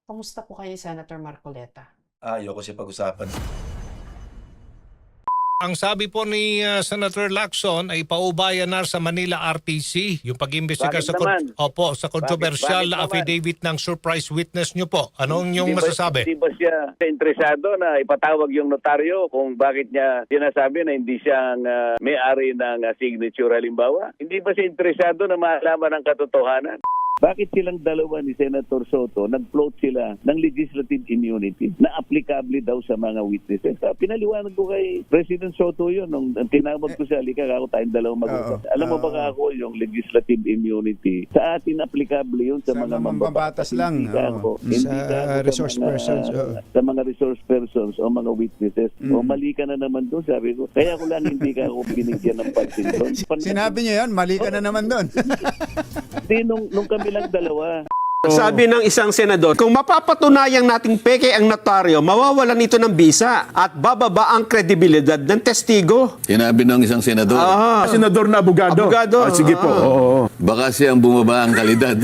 Kamusta po kayo, Senator Marcoleta? Ayoko siya pag-usapan. Ang sabi po ni Senator Lacson ay paubayan na sa Manila RTC yung pag-imbestiga Bakit sa naman? sa controversial Bakit naman? affidavit ng surprise witness nyo po. Anong yung Di ba- masasabi? Di ba siya interesado na ipatawag yung notaryo kung bakit niya sinasabi na hindi siyang may-ari ng signature halimbawa? Hindi ba siya interesado na malaman ang katotohanan? Bakit silang dalawa ni Senator Soto nag-float sila ng legislative immunity na applicable daw sa mga witnesses? Pinaliwanag ko kay President Soto yun nung tinawag ko siya, halika ako tayong dalawang mag-usap. Alam mo ba ako yung legislative immunity sa atin applicable yun sa mga mambabatas lang. Sa Resource persons. Sa mga resource persons o mga witnesses. O mali ka na naman doon, sabi ko. Kaya ko lang hindi ka ako binigyan ng pansin doon. Sinabi niya yan, mali ka na naman doon. Hindi, nung kami lang dalawa. Sabi ng isang senador, kung mapapatunayang nating peke ang notaryo, mawawalan ito ng bisa at bababa ang kredibilidad ng testigo. Sinabi ng isang senador. Senador na abogado. Sige po. Oo. Baka siyang bumaba ang kalidad.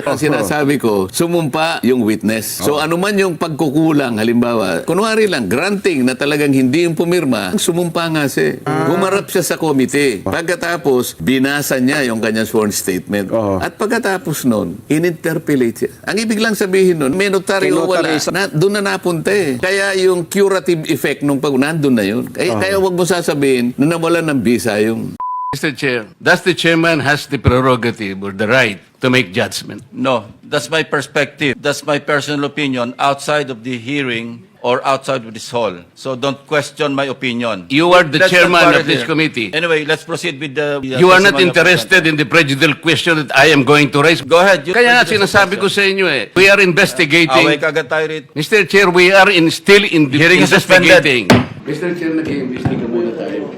Ang sinasabi ko, sumumpa yung witness. So anuman yung pagkukulang, halimbawa, kunwari lang, granting na talagang hindi yung pumirma, sumumpa nga siya. Humarap siya sa komite. Pagkatapos, binasa niya yung kanyang sworn statement. At pagkatapos nun, ininterpolate siya. Ang ibig lang sabihin nun, may notaryo wala. Doon na napunta eh. Kaya yung curative effect nung nandun na yun. Kaya wag mo sasabihin na nawalan ng bisa yung... Mr. Chair, does the chairman has the prerogative or the right to make judgment? No, that's my perspective. That's my personal opinion outside of the hearing or outside of this hall. So don't question my opinion. You are the Let's chairman not of this here. committee. Anyway, let's proceed with the... You are not interested in the prejudicial question that I am going to raise. Go ahead. Kaya nga sinasabi ko sa inyo eh, we are investigating. Away kagad tayo rito. Mr. Chair, we are still in the Hearing is suspended. investigating. Mr. Chair, nag-iimbestiga muna tayo.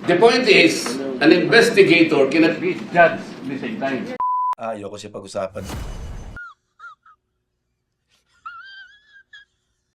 The point is, an investigator cannot be judged at the same time. Ayoko siya pag-usapan.